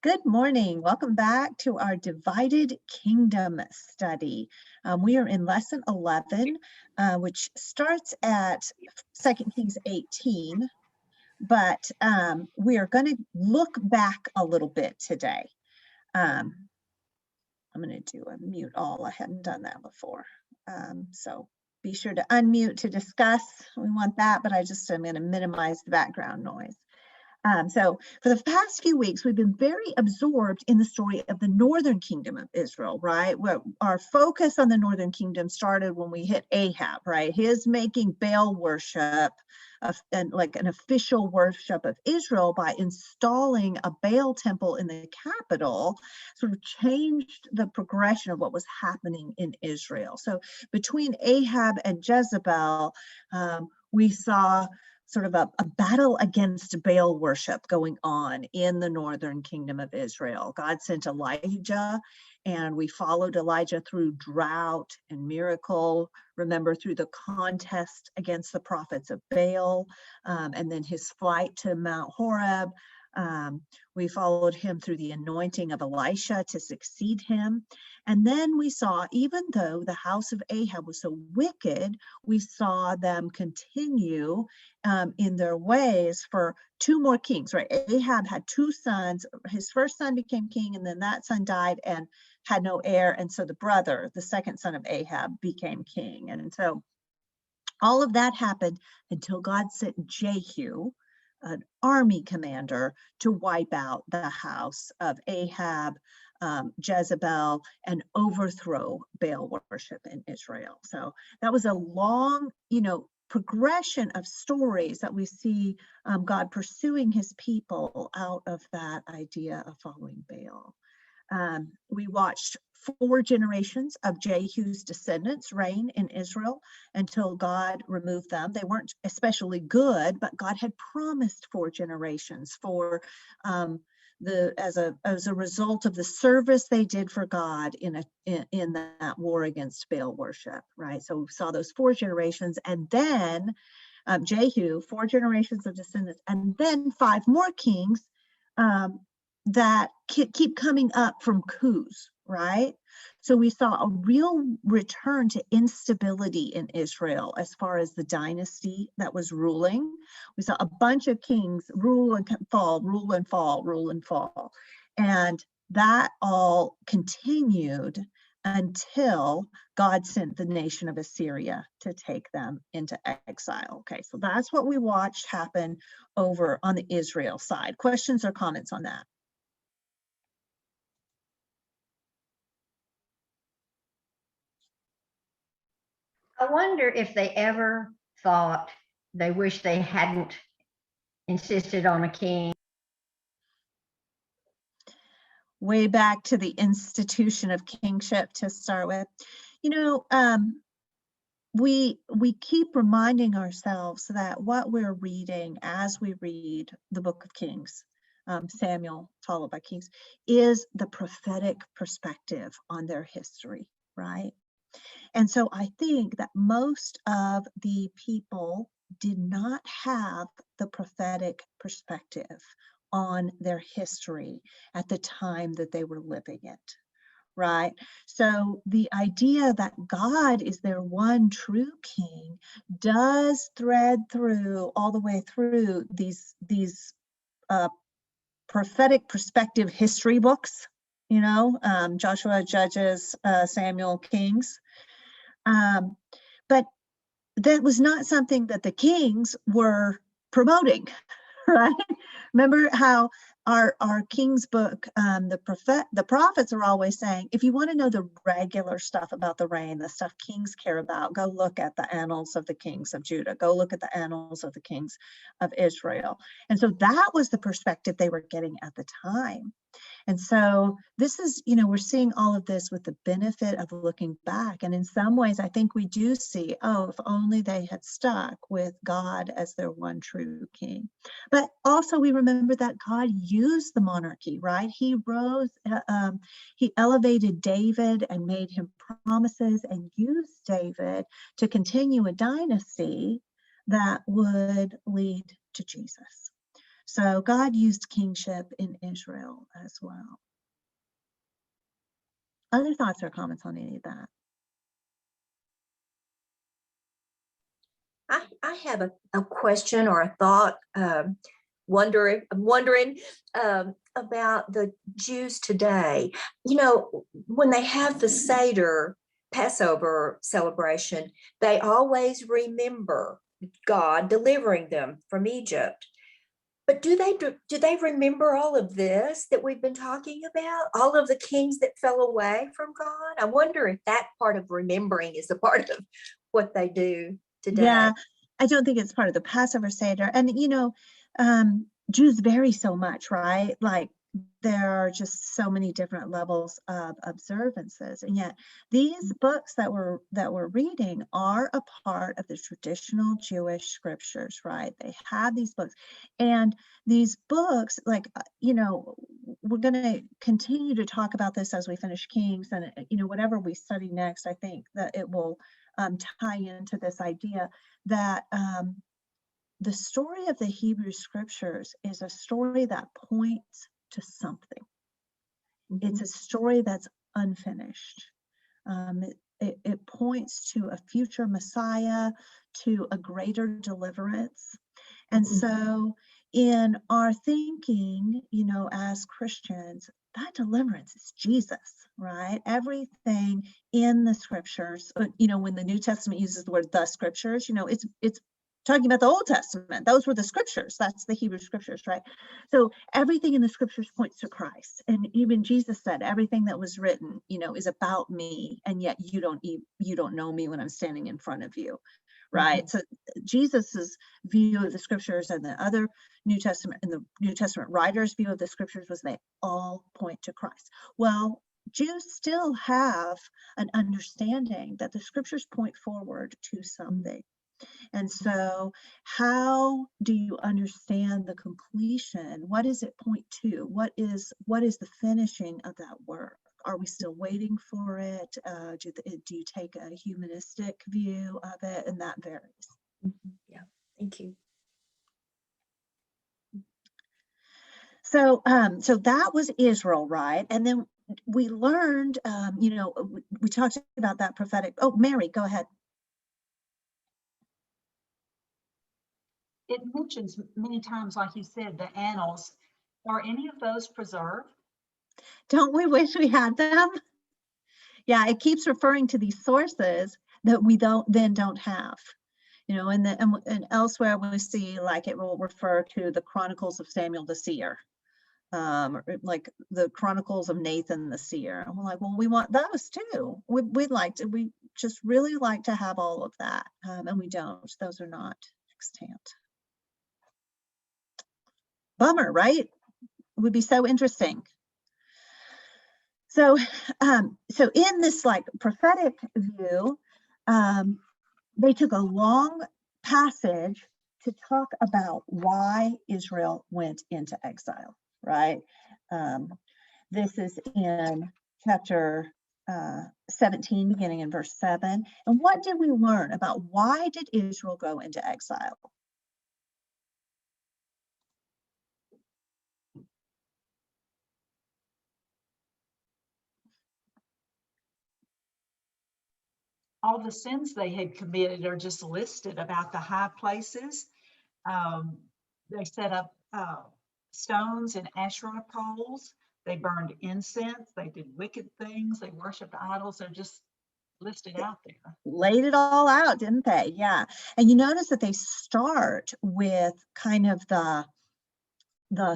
Good morning. Welcome back to our Divided Kingdom study. We are in lesson 11, which starts at 2 Kings 18, but we are going to look back a little bit today. I'm going to do a mute all. I hadn't done that before. So be sure to unmute to discuss. We want that, but I'm going to minimize the background noise. So for the past few weeks, we've been very absorbed in the story of the northern kingdom of Israel, right? Where our focus on the northern kingdom started when we hit Ahaz, right? His making Baal worship and like an official worship of Israel by installing a Baal temple in the capital sort of changed the progression of what was happening in Israel. So between Ahaz and Jezebel, we saw sort of a battle against Baal worship going on in the northern kingdom of Israel. God sent Elijah, and we followed Elijah through drought and miracle. Remember, through the contest against the prophets of Baal, and then his flight to Mount Horeb. We followed him through the anointing of Elisha to succeed him. And then we saw, even though the house of Ahaz was so wicked, we saw them continue in their ways for two more kings, right? Ahab had two sons. His first son became king, and then that son died and had no heir. And so the brother, the second son of Ahab, became king. And so all of that happened until God sent Jehu, an army commander, to wipe out the house of Ahab, Jezebel, and overthrow Baal worship in Israel. So that was a long, progression of stories that we see God pursuing his people out of that idea of following Baal. We watched 4 generations of Jehu's descendants reign in Israel until God removed them. They weren't especially good, but God had promised 4 generations for as a result of the service they did for God in that war against Baal worship, right? So we saw those 4 generations, and then Jehu, 4 generations of descendants, and then 5 more kings that keep coming up from coups, right? So we saw a real return to instability in Israel as far as the dynasty that was ruling. We saw a bunch of kings rule and fall, rule and fall, rule and fall. And that all continued until God sent the nation of Assyria to take them into exile. Okay, so that's what we watched happen over on the Israel side. Questions or comments on that? I wonder if they ever thought they wish they hadn't insisted on a king. Way back to the institution of kingship to start with. We keep reminding ourselves that what we're reading as we read the book of Kings, Samuel followed by Kings, is the prophetic perspective on their history, right? And so I think that most of the people did not have the prophetic perspective on their history at the time that they were living it, right? So the idea that God is their one true king does thread through all the way through these prophetic perspective history books, Joshua, Judges, Samuel, Kings. But that was not something that the kings were promoting, right? Remember how our King's book, the prophets are always saying, if you want to know the regular stuff about the reign, the stuff kings care about, go look at the annals of the kings of Judah, go look at the annals of the kings of Israel. And so that was the perspective they were getting at the time. And so this is, we're seeing all of this with the benefit of looking back. And in some ways, I think we do see, if only they had stuck with God as their one true king. But also we remember that God used the monarchy, right? He he elevated David and made him promises and used David to continue a dynasty that would lead to Jesus. So God used kingship in Israel as well. Other thoughts or comments on any of that? I have a question or a thought. I'm wondering about the Jews today. You know, when they have the Seder Passover celebration, they always remember God delivering them from Egypt. But do they remember all of this that we've been talking about? All of the kings that fell away from God? I wonder if that part of remembering is a part of what they do today. Yeah, I don't think it's part of the Passover Seder. And, Jews vary so much, right? Like there are just so many different levels of observances. And yet these books that we're reading are a part of the traditional Jewish scriptures, right? They have these books. And these books, like, we're going to continue to talk about this as we finish Kings. And, whatever we study next, I think that it will tie into this idea that the story of the Hebrew scriptures is a story that points to something. Mm-hmm. It's a story that's unfinished. It points to a future Messiah, to a greater deliverance. And Mm-hmm. so in our thinking, as Christians, that deliverance is Jesus, right? Everything in the scriptures, when the New Testament uses the word the scriptures, it's talking about the Old Testament. Those were the scriptures. That's the Hebrew scriptures, right? So everything in the scriptures points to Christ. And even Jesus said, everything that was written, is about me. And yet you don't know me when I'm standing in front of you. Right. Mm-hmm. So Jesus's view of the scriptures and the other New Testament writers' view of the scriptures was they all point to Christ. Well, Jews still have an understanding that the scriptures point forward to something. And so how do you understand the completion? What does it point to? What is the finishing of that work? Are we still waiting for it? Do you take a humanistic view of it? And that varies. Mm-hmm. Yeah, thank you. So that was Israel, right? And then we learned, we talked about that prophetic. Oh, Mary, go ahead. It mentions many times, like you said, the annals. Are any of those preserved? Don't we wish we had them? Yeah, it keeps referring to these sources that we don't have. And elsewhere we see, like, it will refer to the Chronicles of Samuel the seer, like the Chronicles of Nathan the seer. And we're like, well, we want those too. We just really like to have all of that, and we don't. Those are not extant. Bummer, right? It would be so interesting. So in this like prophetic view, they took a long passage to talk about why Israel went into exile, right? This is in chapter 17, beginning in verse 7. And what did we learn about why did Israel go into exile? All the sins they had committed are just listed about the high places. They set up stones and Asherah poles. They burned incense. They did wicked things. They worshiped idols. They're just listed out there. Laid it all out, didn't they? Yeah. And you notice that they start with kind of the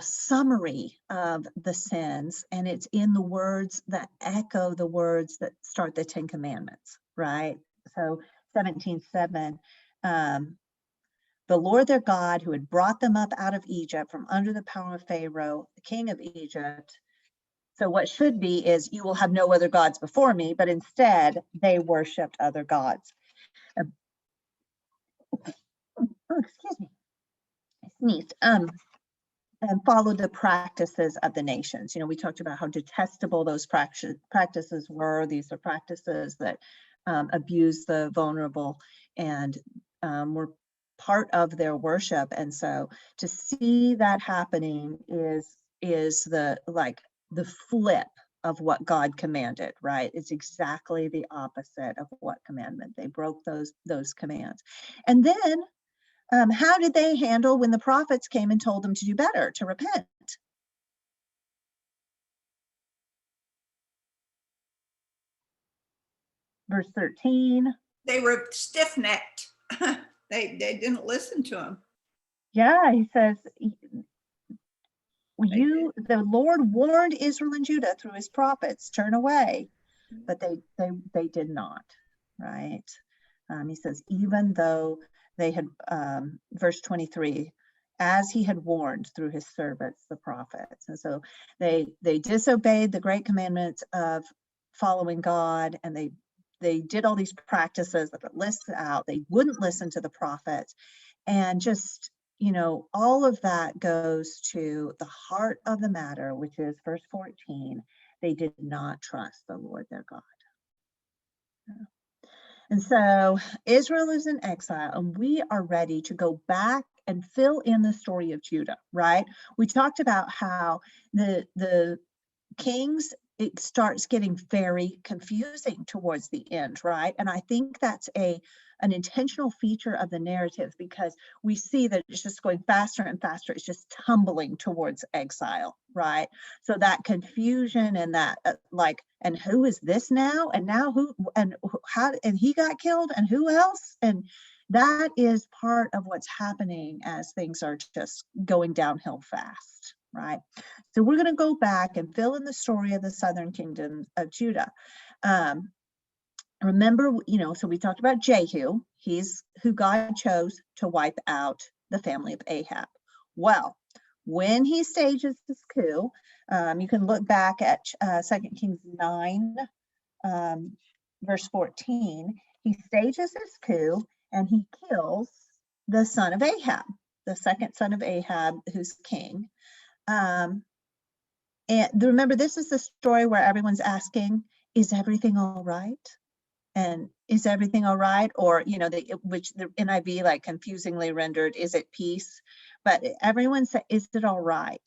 summary of the sins, and it's in the words that echo the words that start the Ten Commandments, right? So 17:7, the Lord their God, who had brought them up out of Egypt from under the power of Pharaoh, the king of Egypt. So what should be is, you will have no other gods before me, but instead they worshiped other gods. Excuse me, I sneezed. And followed the practices of the nations. We talked about how detestable those practices were. These are practices that abuse the vulnerable and were part of their worship. And so to see that happening is the flip of what God commanded, right? It's exactly the opposite of what commandment. They broke those commands. And then how did they handle when the prophets came and told them to do better, to repent? Verse 13. They were stiff-necked. They didn't listen to him. Yeah, he says, the Lord warned Israel and Judah through his prophets, turn away, but they did not, right? He says, even though they had, verse 23, as he had warned through his servants, the prophets. And so they disobeyed the great commandments of following God, and they did all these practices that are listed out. They wouldn't listen to the prophets, and just, all of that goes to the heart of the matter, which is verse 14. They did not trust the Lord their God. And so Israel is in exile, and we are ready to go back and fill in the story of Judah, right? We talked about how the kings, it starts getting very confusing towards the end, right? And I think that's an intentional feature of the narrative, because we see that it's just going faster and faster. It's just tumbling towards exile, right? So that confusion and that and who is this now? And now who, and how, and he got killed, and who else? And that is part of what's happening as things are just going downhill fast, right? So we're going to go back and fill in the story of the southern kingdom of Judah. Remember, so we talked about Jehu. He's who God chose to wipe out the family of Ahab. Well, when he stages this coup, you can look back at 2 Kings 9, verse 14. He stages this coup, and he kills the son of Ahab, the second son of Ahab, who's king. And remember, this is the story where everyone's asking, is everything all right? And is everything all right? Or, which the NIV confusingly rendered, is it peace? But everyone said, is it all right?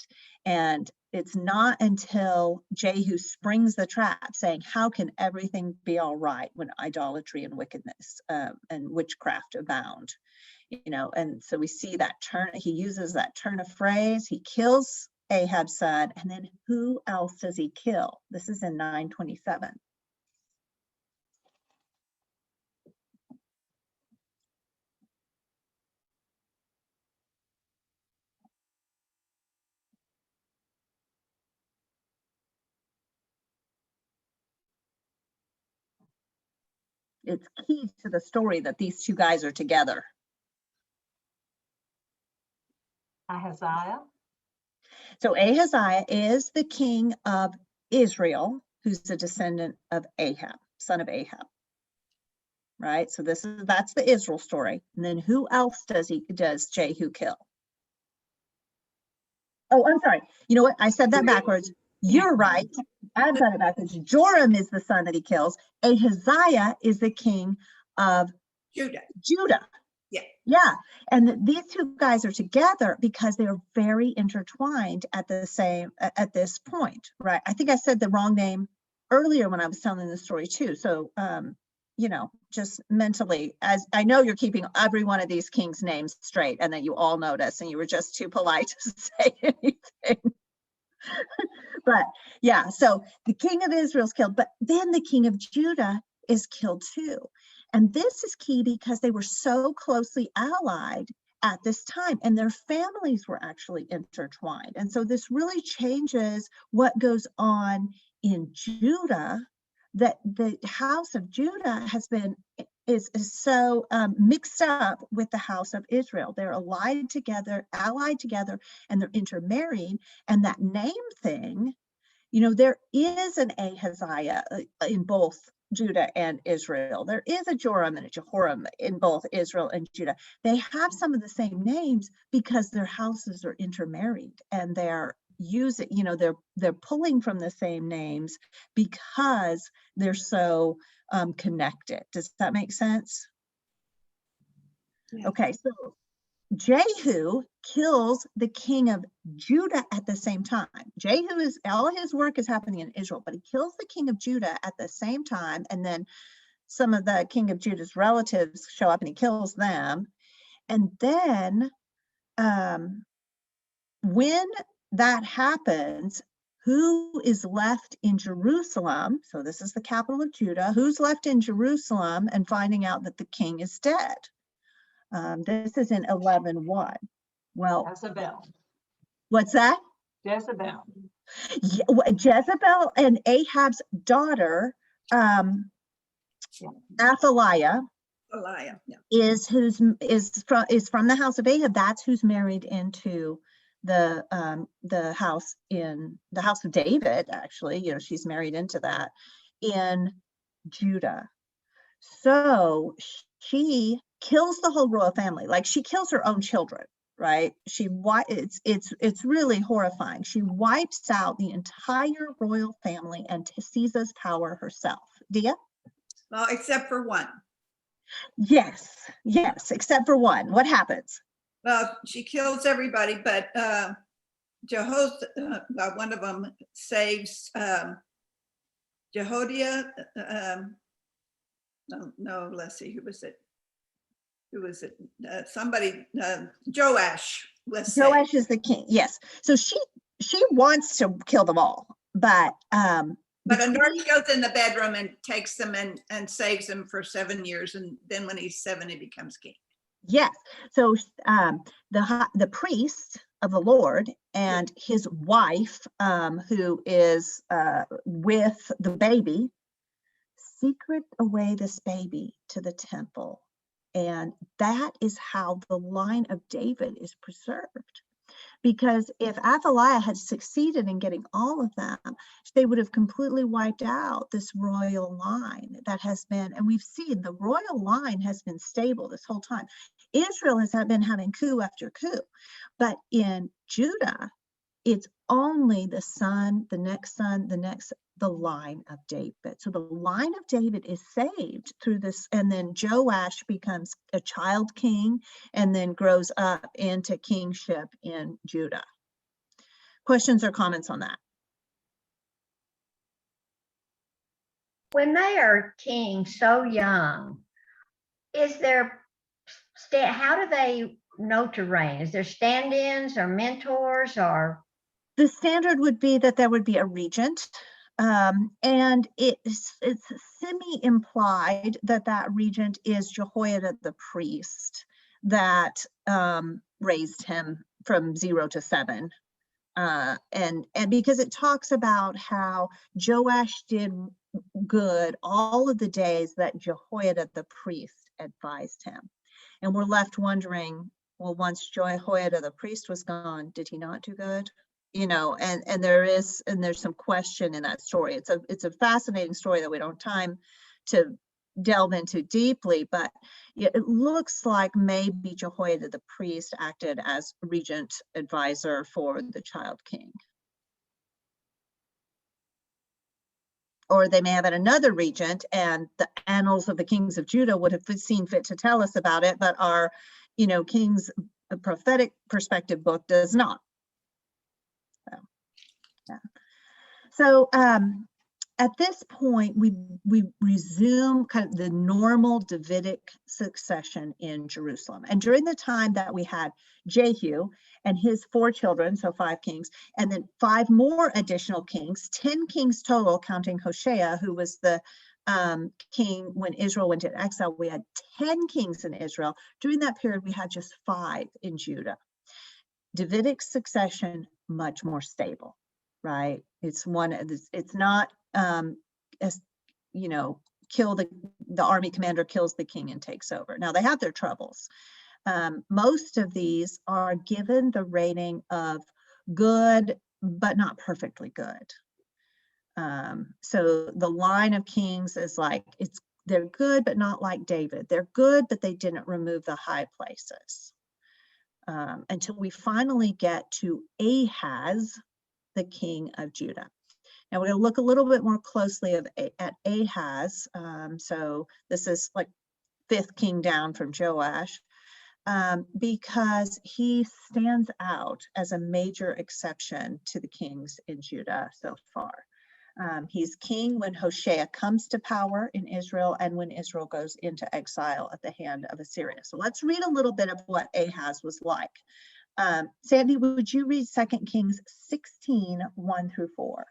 And it's not until Jehu springs the trap saying, how can everything be all right when idolatry and wickedness and witchcraft abound? And so we see that turn, he uses that turn of phrase, he kills Ahab's son, and then who else does he kill? This is in 9:27. It's key to the story that these two guys are together. Ahaziah. So Ahaziah is the king of Israel, who's a descendant of Ahab, son of Ahab. Right? So that's the Israel story. And then who else does Jehu kill? Oh, I'm sorry. You know what? I said that backwards. You're right. I've done it backwards. Joram is the son that he kills. Ahaziah is the king of Judah. Yeah. And these two guys are together because they are very intertwined at this point, right? I think I said the wrong name earlier when I was telling the story too. So, just mentally, as I know you're keeping every one of these kings' names straight, and that you all notice, and you were just too polite to say anything. But yeah, so the king of Israel's killed, but then the king of Judah is killed too. And this is key because they were so closely allied at this time, and their families were actually intertwined. And so this really changes what goes on in Judah, that the house of Judah is so mixed up with the house of Israel. They're allied together, and they're intermarried. And that name thing, there is an Ahaziah in both Judah and Israel. There is a Joram and a Jehoram in both Israel and Judah. They have some of the same names because their houses are intermarried, and they're they're pulling from the same names because they're so connected. Does that make sense? Yeah. Okay. So Yeah. Okay, so Jehu kills the king of Judah at the same time. Jehu is, all his work is happening in Israel, but he kills the king of Judah at the same time. And then some of the king of Judah's relatives show up and he kills them. And then when that happens, who is left in Jerusalem? So this is the capital of Judah. Who's left in Jerusalem and finding out that the king is dead? This is in 11:1. Well, Jezebel. what's that? Jezebel. Jezebel and Ahab's daughter, Athaliah, Goliath, yeah. is from the house of Ahab. That's who's married into the house of David. Actually, she's married into that in Judah. So she kills the whole royal family. Like, she kills her own children, right? It's really horrifying. She wipes out the entire royal family and seizes power herself. Dia? Well, except for one. Yes, except for one. What happens? Well, she kills everybody, but one of them saves Jehoiada. No, let's see, who was it? Somebody, Joash was saved. Joash is the king. Yes. So she wants to kill them all, but a nurse goes in the bedroom and takes them and saves them for 7 years, and then when he's 7, he becomes king. Yes. So the priest of the Lord and his wife, who is with the baby, secret away this baby to the temple. And that is how the line of David is preserved. Because if Athaliah had succeeded in getting all of them, they would have completely wiped out this royal line that has been, and we've seen the royal line has been stable this whole time. Israel has been having coup after coup, but in Judah, it's only the son, the next, the line of David. So the line of David is saved through this, and then Joash becomes a child king and then grows up into kingship in Judah. Questions or comments on that? When they are king so young, how do they know to reign? Is there stand-ins or mentors or? The standard would be that there would be a regent, and it's semi-implied that regent is Jehoiada the priest that raised him from 0 to 7. And because it talks about how Joash did good all of the days that Jehoiada the priest advised him. And we're left wondering, well, once Jehoiada the priest was gone, did he not do good? And there's some question in that story. It's a fascinating story that we don't have time to delve into deeply, but it looks like maybe Jehoiada the priest acted as regent advisor for the child king. Or they may have had another regent, and the annals of the kings of Judah would have seen fit to tell us about it, but our, King's prophetic perspective book does not. So at this point, we resume kind of the normal Davidic succession in Jerusalem. And during the time that we had Jehu and his 4 children, so 5 kings, and then 5 more additional kings, 10 kings total, counting Hoshea, who was the king when Israel went into exile. We had 10 kings in Israel. During that period, we had just 5 in Judah. Davidic succession, much more stable. Right? It's not as kill the army commander kills the king and takes over. Now they have their troubles. Most of these are given the rating of good, but not perfectly good. So the line of kings is like, they're good, but not like David. They're good, but they didn't remove the high places. Until we finally get to Ahaz, the king of Judah. Now we're going to look a little bit more closely at Ahaz. So this is like 5th king down from Joash. because he stands out as a major exception to the kings in Judah so far. He's king when Hoshea comes to power in Israel and when Israel goes into exile at the hand of Assyria. So let's read a little bit of what Ahaz was like. Sandy, would you read 2 Kings 16, 1 through 4?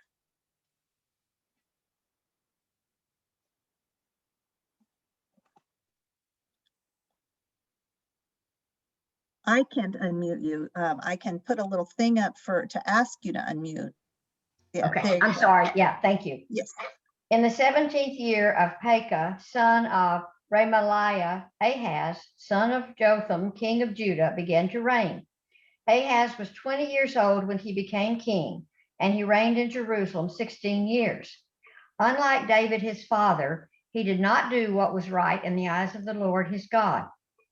I can't unmute you. I can put a little thing up to ask you to unmute. Yeah, Okay, I'm sorry. Yeah, thank you. Yes. In the 17th year of Pekah, son of Remaliah, Ahaz, son of Jotham, king of Judah, began to reign. Ahaz was 20 years old when he became king, and he reigned in Jerusalem 16 years. Unlike David, his father, he did not do what was right in the eyes of the Lord his God.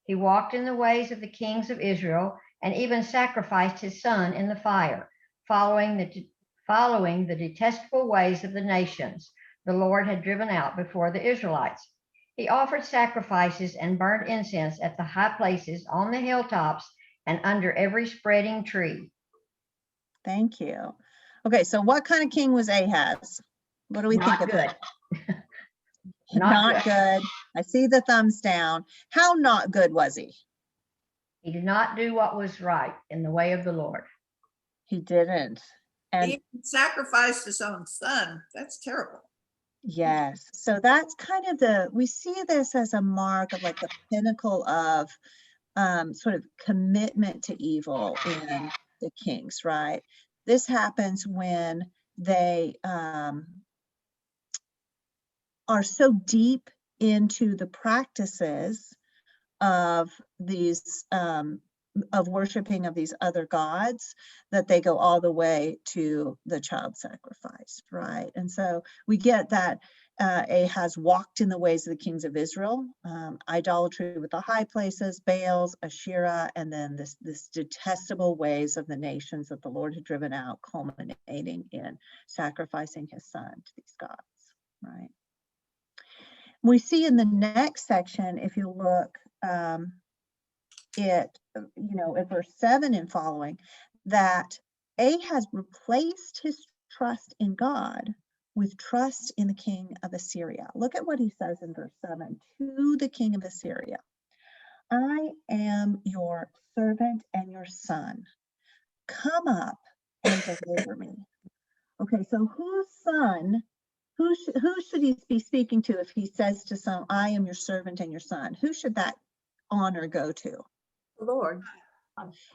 He walked in the ways of the kings of Israel and even sacrificed his son in the fire, following the detestable ways of the nations the Lord had driven out before the Israelites. He offered sacrifices and burned incense at the high places on the hilltops and under every spreading tree. Thank you. Okay, so what kind of king was Ahaz? What do we think of Not it? good. Not good. I see the thumbs down. How not good was he? He did not do what was right in the way of the Lord. He didn't. And He sacrificed his own son. That's terrible. yes, so that's kind of we see this as a mark of like the pinnacle of sort of commitment to evil in the kings, right? This happens when they are so deep into the practices of these of worshiping of these other gods that they go all the way to the child sacrifice, right? And so we get that Ahaz walked in the ways of the kings of Israel, idolatry with the high places, Baals, Asherah, and then this detestable ways of the nations that the Lord had driven out, culminating in sacrificing his son to these gods, right? We see in the next section, if you look at verse 7 and following, that Ahaz replaced his trust in God with trust in the king of Assyria. Look at what he says in verse 7 to the king of Assyria. I am your servant and your son. Come up and deliver me. Okay, so whose son? Who should he be speaking to if he says to some, I am your servant and your son? Who should that honor go to? The Lord.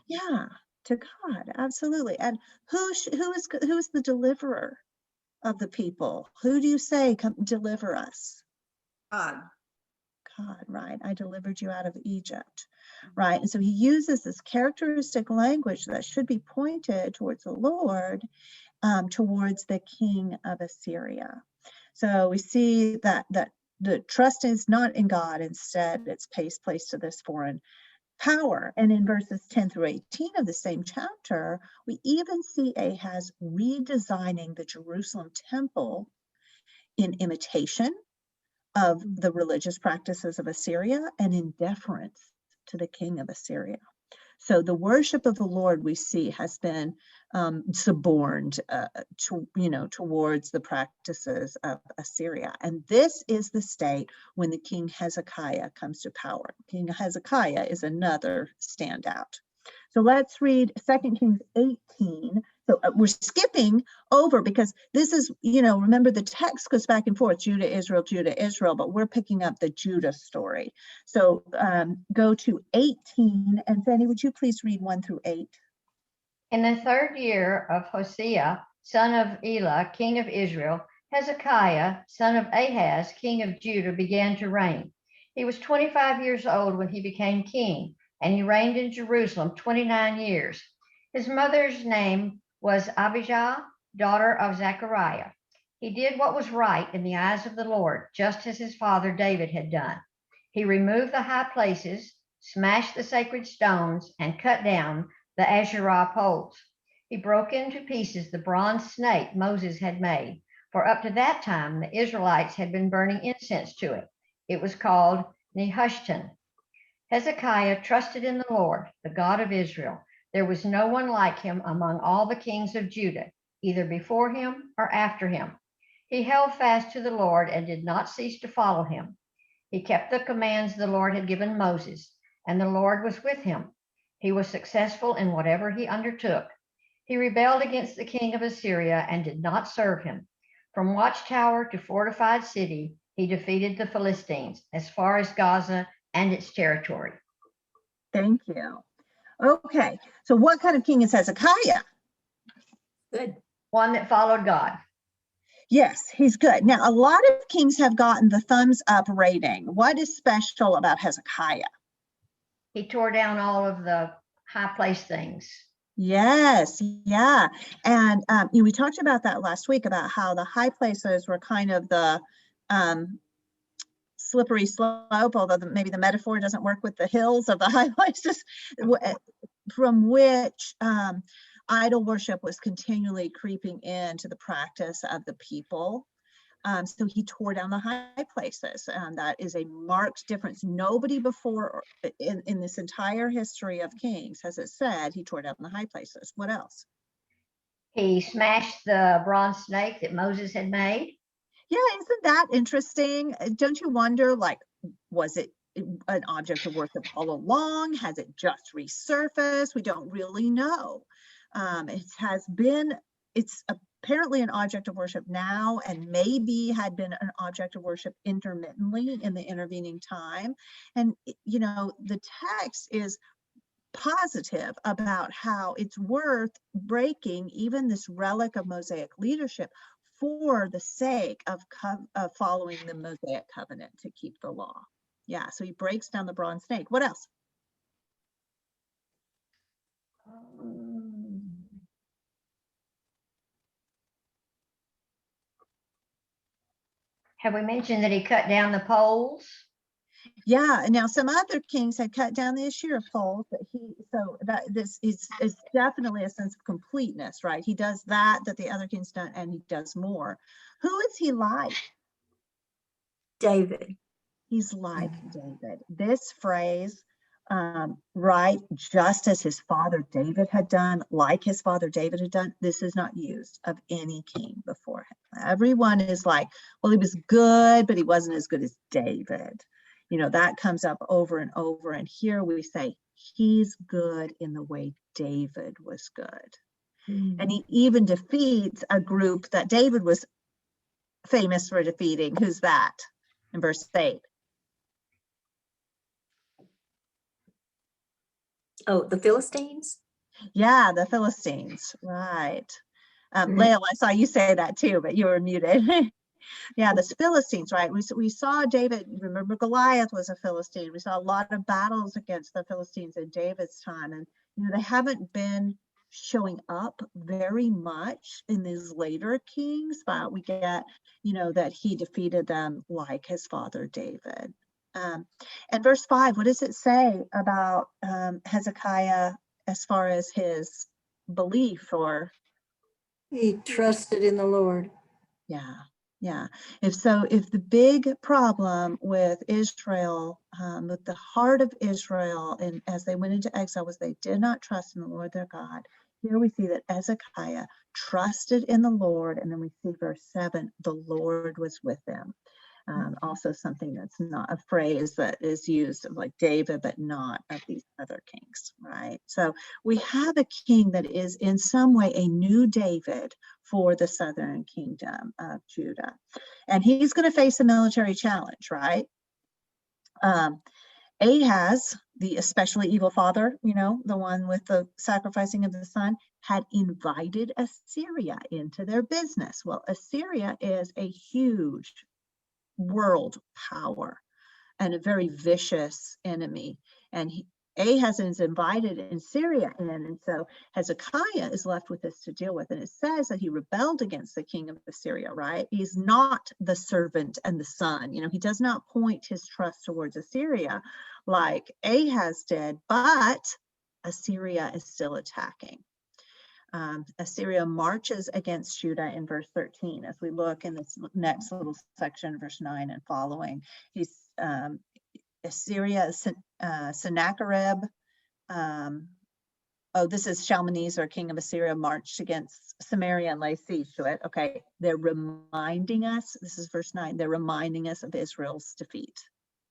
Yeah, to God, absolutely. And who is the deliverer of the people? Who do you say, come deliver us? God. God, right? I delivered you out of Egypt, right? And so he uses this characteristic language that should be pointed towards the Lord, towards the king of Assyria. So we see that the trust is not in God. Instead, it's placed to this foreign power. And in verses 10 through 18 of the same chapter, we even see Ahaz redesigning the Jerusalem temple in imitation of the religious practices of Assyria and in deference to the king of Assyria. So the worship of the Lord we see has been suborned towards the practices of Assyria. And this is the state when the king Hezekiah comes to power. King Hezekiah is another standout. So let's read 2 Kings 18. So we're skipping over because this is, remember the text goes back and forth, Judah, Israel, but we're picking up the Judah story. So go to 18, and Fanny, would you please read 1 through 8? In the 3rd year of Hosea, son of Elah, king of Israel, Hezekiah, son of Ahaz, king of Judah, began to reign. He was 25 years old when he became king, and he reigned in Jerusalem 29 years. His mother's name was Abijah, daughter of Zechariah. He did what was right in the eyes of the Lord, just as his father David had done. He removed the high places, smashed the sacred stones, and cut down the Asherah poles. He broke into pieces the bronze snake Moses had made, for up to that time the Israelites had been burning incense to it. It was called Nehushtan. Hezekiah trusted in the Lord, the God of Israel. There was no one like him among all the kings of Judah, either before him or after him. He held fast to the Lord and did not cease to follow him. He kept the commands the Lord had given Moses, and the Lord was with him. He was successful in whatever he undertook. He rebelled against the king of Assyria and did not serve him. From watchtower to fortified city, he defeated the Philistines as far as Gaza and its territory. Thank you. Okay, so what kind of king is Hezekiah? Good. One that followed God. Yes, he's good. Now, a lot of kings have gotten the thumbs up rating. What is special about Hezekiah? He tore down all of the high place things. Yes, yeah. And we talked about that last week, about how the high places were kind of the slippery slope, although maybe the metaphor doesn't work with the hills of the high places, from which idol worship was continually creeping into the practice of the people. So he tore down the high places. That is a marked difference. Nobody before in this entire history of kings has it said he tore down the high places. What else? He smashed the bronze snake that Moses had made. Yeah, isn't that interesting? Don't you wonder, like, was it an object of worship all along? Has it just resurfaced? We don't really know. It's apparently an object of worship now, and maybe had been an object of worship intermittently in the intervening time. And, the text is positive about how it's worth breaking even this relic of Mosaic leadership for the sake of following the Mosaic covenant to keep the law. Yeah, so he breaks down the bronze snake. What else? Have we mentioned that he cut down the poles? Yeah, and now some other kings had cut down the Asherah poles, but this is definitely a sense of completeness, right? He does that the other kings don't, and he does more. Who is he like? David. He's like David. This phrase, right, just as his father David had done, like his father David had done, this is not used of any king before him. Everyone is like, well, he was good, but he wasn't as good as David. That comes up over and over. And here we say, he's good in the way David was good. And he even defeats a group that David was famous for defeating. Who's that? In verse 8. Oh, the Philistines? Yeah, the Philistines, right. Lael, I saw you say that too, but you were muted. Yeah, the Philistines, right? We saw David, remember Goliath was a Philistine. We saw a lot of battles against the Philistines in David's time, and they haven't been showing up very much in these later kings, but we get, that he defeated them like his father David. And verse 5, what does it say about Hezekiah as far as his belief? Or he trusted in the Lord. Yeah. If the big problem with Israel, with the heart of Israel, and as they went into exile, was they did not trust in the Lord their God. Here we see that Hezekiah trusted in the Lord, and then we see verse 7, the Lord was with them. Also something that's not a phrase that is used of like David, but not of these other kings, right? So we have a king that is in some way a new David for the southern kingdom of Judah. And he's going to face a military challenge, right? Ahaz, the especially evil father, the one with the sacrificing of the son, had invited Assyria into their business. Well, Assyria is a huge world power and a very vicious enemy, and Ahaz is invited in Syria in, and so Hezekiah is left with this to deal with. And it says that he rebelled against the king of Assyria, right? He's not the servant and the son, he does not point his trust towards Assyria like Ahaz did, but Assyria is still attacking. Assyria marches against Judah in verse 13. As we look in this next little section, verse 9 and following, Assyria, Sennacherib. Oh, this is Shalmaneser, king of Assyria, marched against Samaria and laid siege to it. Okay, they're reminding us, this is verse 9, they're reminding us of Israel's defeat,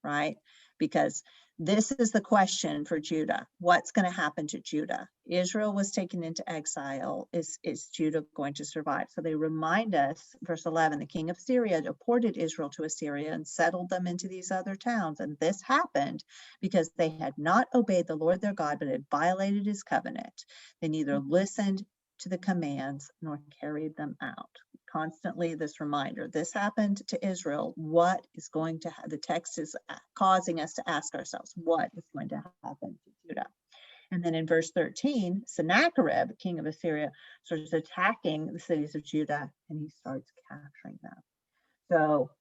right? Because this is the question for Judah. What's going to happen to Judah? Israel was taken into exile. Is Judah going to survive? So they remind us, verse 11, the king of Syria deported Israel to Assyria and settled them into these other towns. And this happened because they had not obeyed the Lord their God, but had violated his covenant. They neither listened to the commands nor carried them out. Constantly this reminder, this happened to Israel. What is going to happen? The text is causing us to ask ourselves, what is going to happen to Judah? And then in verse 13, Sennacherib, king of Assyria, starts attacking the cities of Judah and he starts capturing them. So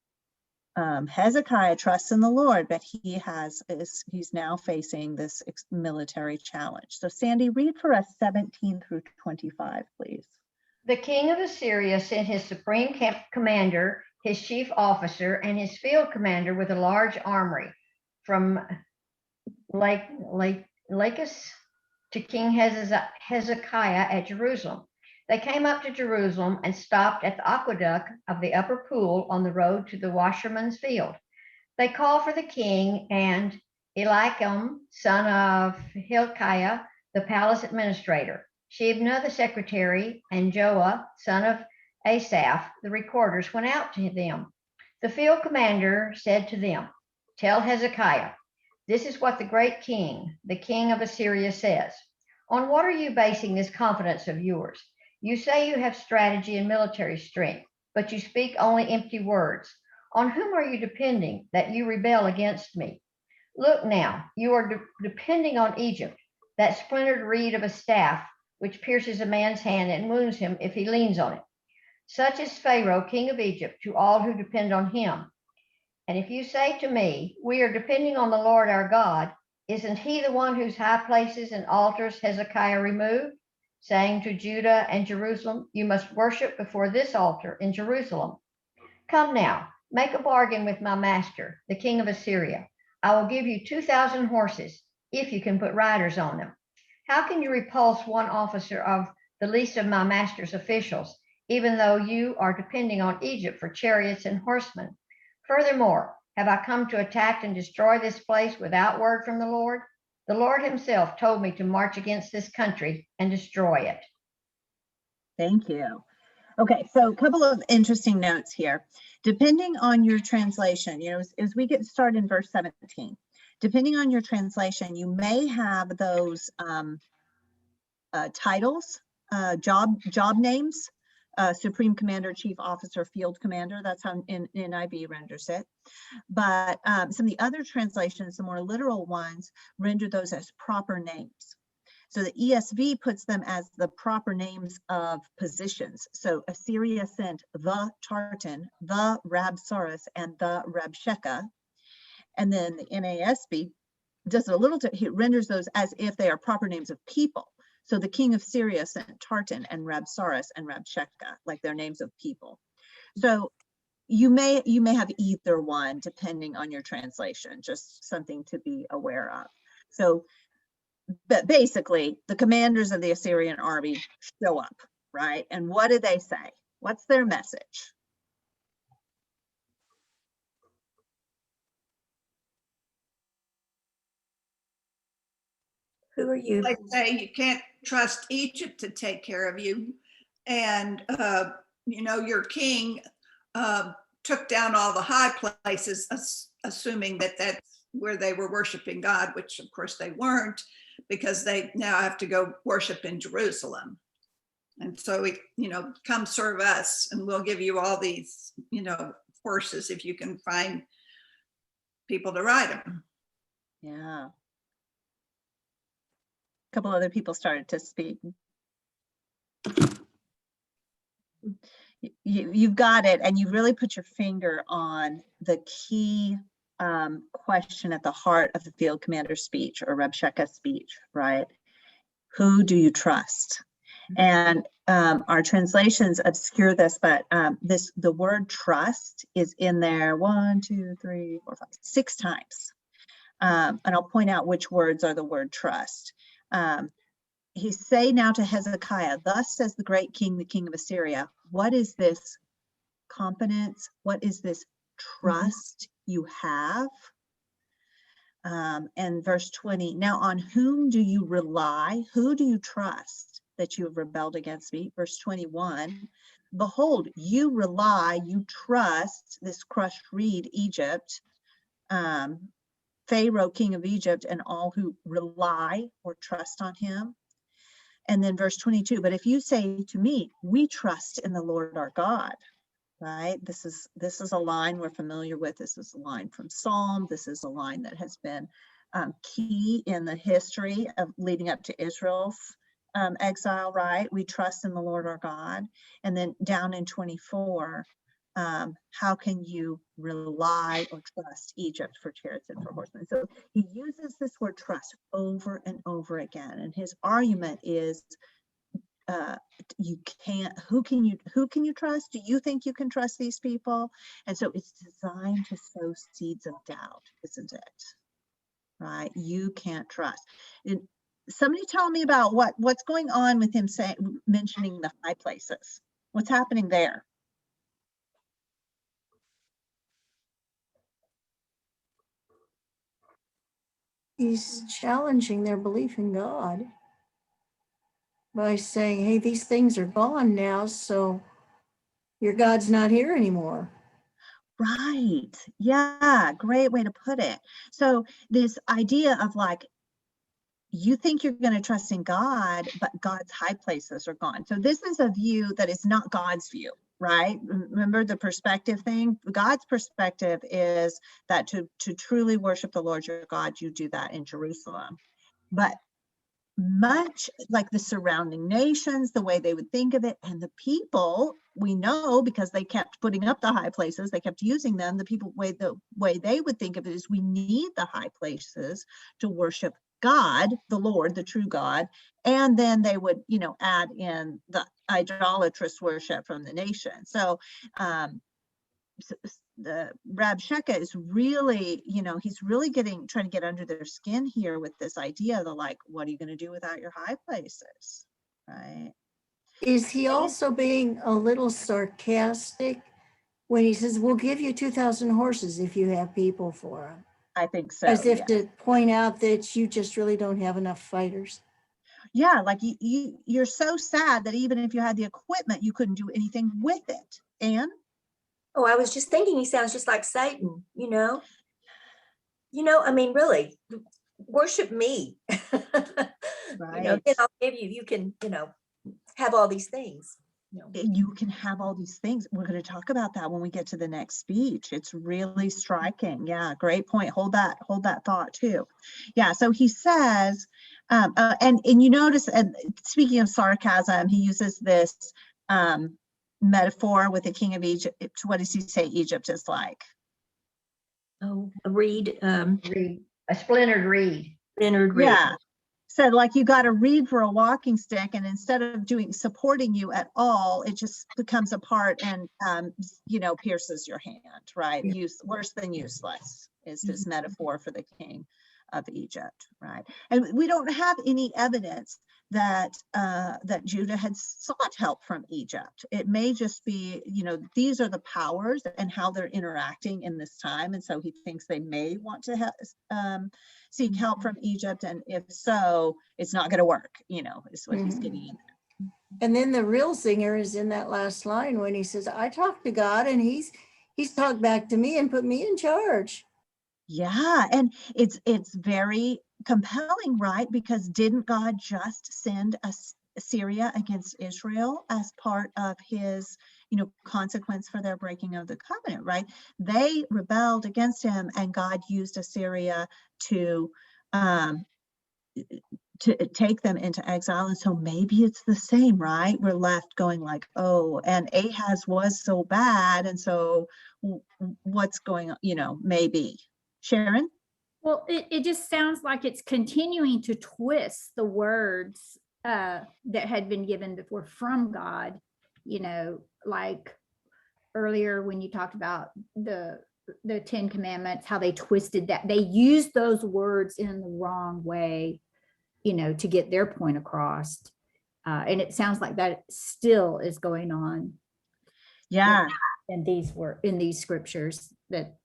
Hezekiah trusts in the Lord, but he's now facing this military challenge. So Sandy, read for us 17 through 25, please. The king of Assyria sent his supreme commander, his chief officer, and his field commander with a large army from Lachish to King Hezekiah at Jerusalem. They came up to Jerusalem and stopped at the aqueduct of the upper pool on the road to the washerman's field. They called for the king and Eliakim, son of Hilkiah, the palace administrator, Shebna, the secretary, and Joah, son of Asaph, the recorders, went out to them. The field commander said to them, "Tell Hezekiah, this is what the great king, the king of Assyria, says. On what are you basing this confidence of yours? You say you have strategy and military strength, but you speak only empty words. On whom are you depending that you rebel against me? Look now, you are depending on Egypt, that splintered reed of a staff, which pierces a man's hand and wounds him if he leans on it. Such is Pharaoh, king of Egypt, to all who depend on him. And if you say to me, we are depending on the Lord our God, isn't he the one whose high places and altars Hezekiah removed, saying to Judah and Jerusalem, you must worship before this altar in Jerusalem? Come now, make a bargain with my master, the king of Assyria. I will give you 2,000 horses, if you can put riders on them. How can you repulse one officer of the least of my master's officials, even though you are depending on Egypt for chariots and horsemen? Furthermore, have I come to attack and destroy this place without word from the Lord? The Lord himself told me to march against this country and destroy it." Thank you. Okay, so a couple of interesting notes here. Depending on your translation, as we get started in verse 17, depending on your translation, you may have those titles, job names, Supreme Commander, Chief Officer, Field Commander. That's how NIV renders it. But some of the other translations, the more literal ones, render those as proper names. So the ESV puts them as the proper names of positions. So Assyria sent the Tartan, the Rabsaris, and the Rabshakeh. And then the NASB does it a little, it renders those as if they are proper names of people. So the king of Syria sent Tartan and Rabsaris and Rabshakeh, like they're names of people. So you may have either one depending on your translation, just something to be aware of. So, but basically the commanders of the Assyrian army show up, right? And what do they say? What's their message? Who are you? They say you can't trust Egypt to take care of you. And, your king took down all the high places, assuming that that's where they were worshiping God, which of course they weren't, because they now have to go worship in Jerusalem. And so, come serve us and we'll give you all these, horses if you can find people to ride them. Yeah. A couple other people started to speak. You've got it, and you really put your finger on the key question at the heart of the field commander's speech or Rabshakeh's speech, right? Who do you trust? And our translations obscure this, but the word trust is in there 6 times. And I'll point out which words are the word trust. He say now to Hezekiah, thus says the great king, the king of Assyria, what is this confidence? What is this trust you have? And verse 20, now on whom do you rely? Who do you trust that you have rebelled against me? Verse 21, behold, you rely, you trust this crushed reed, Egypt, Pharaoh, king of Egypt, and all who rely or trust on him. And then verse 22, but if you say to me, we trust in the Lord our God, right? This is a line we're familiar with. This is a line from Psalm. This is a line that has been key in the history of leading up to Israel's exile, right? We trust in the Lord our God. And then down in 24, how can you rely or trust Egypt for chariots and for horsemen? So he uses this word trust over and over again. And his argument is, you can't, who can you trust? Do you think you can trust these people? And so it's designed to sow seeds of doubt, isn't it? Right? You can't trust. And somebody tell me about what's going on with him mentioning the high places. What's happening there? He's challenging their belief in God by saying, hey, these things are gone now, so your God's not here anymore. Right. Yeah, great way to put it. So this idea of like, you think you're going to trust in God, but God's high places are gone. So this is a view that is not God's view, right? Remember the perspective thing? God's perspective is that to truly worship the Lord your God, you do that in Jerusalem. But much like the surrounding nations, the way they would think of it, and the people, we know because they kept putting up the high places, they kept using them, the way they would think of it is we need the high places to worship God, the Lord, the true God, and then they would, add in the idolatrous worship from the nation. So the Rabshakeh is really, he's really trying to get under their skin here with this idea of what are you going to do without your high places, right? Is he also being a little sarcastic when he says, we'll give you 2,000 horses if you have people for them? I think so. As if to point out that you just really don't have enough fighters. Yeah, like you're so sad that even if you had the equipment, you couldn't do anything with it. And Oh, I was just thinking he sounds just like Satan, I mean, really, worship me. right. Then I'll give you can, have all these things. You can have all these things. We're going to talk about that when we get to the next speech. It's really striking. Yeah, great point. Hold that thought too. Yeah, so he says, and you notice, and speaking of sarcasm, he uses this metaphor with the king of Egypt. What does he say Egypt is like? Oh, a reed. Reed, a splintered reed. Splintered reed. Yeah. Said like you got a reed for a walking stick, and instead of supporting you at all, it just becomes a part and pierces your hand, right? Worse than useless is his metaphor for the king of Egypt, right? And we don't have any evidence that that Judah had sought help from Egypt. It may just be, these are the powers and how they're interacting in this time, and so he thinks they may want to seek help from Egypt, and if so, it's not going to work, is what he's getting in there. And then the real singer is in that last line when he says, I talked to God and he's talked back to me and put me in charge. Yeah, and it's very compelling, right? Because didn't God just send Assyria against Israel as part of his, consequence for their breaking of the covenant, right? They rebelled against him, and God used Assyria to take them into exile. And so maybe it's the same, right? We're left going like, oh, and Ahaz was so bad, and so what's going on, maybe. Sharon? Well, it just sounds like it's continuing to twist the words that had been given before from God, like earlier when you talked about the the 10 Commandments, how they twisted that. They used those words in the wrong way, to get their point across. And it sounds like that still is going on. Yeah. In these scriptures, that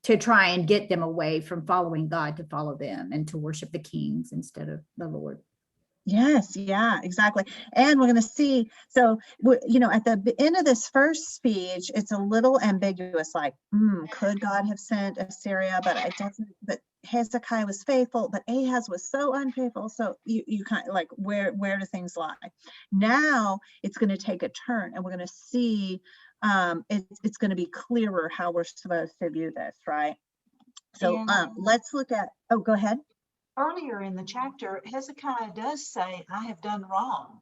to try and get them away from following God to follow them and to worship the kings instead of the Lord. Yes, yeah, exactly. And we're going to see, so, at the end of this first speech, it's a little ambiguous, like, could God have sent Assyria? But it doesn't, but Hezekiah was faithful, but Ahaz was so unfaithful. So you kind of like, where do things lie? Now it's going to take a turn, and we're going to see, it's going to be clearer how we're supposed to view this, right? So let's look at, go ahead. Earlier in the chapter, Hezekiah does say, I have done wrong.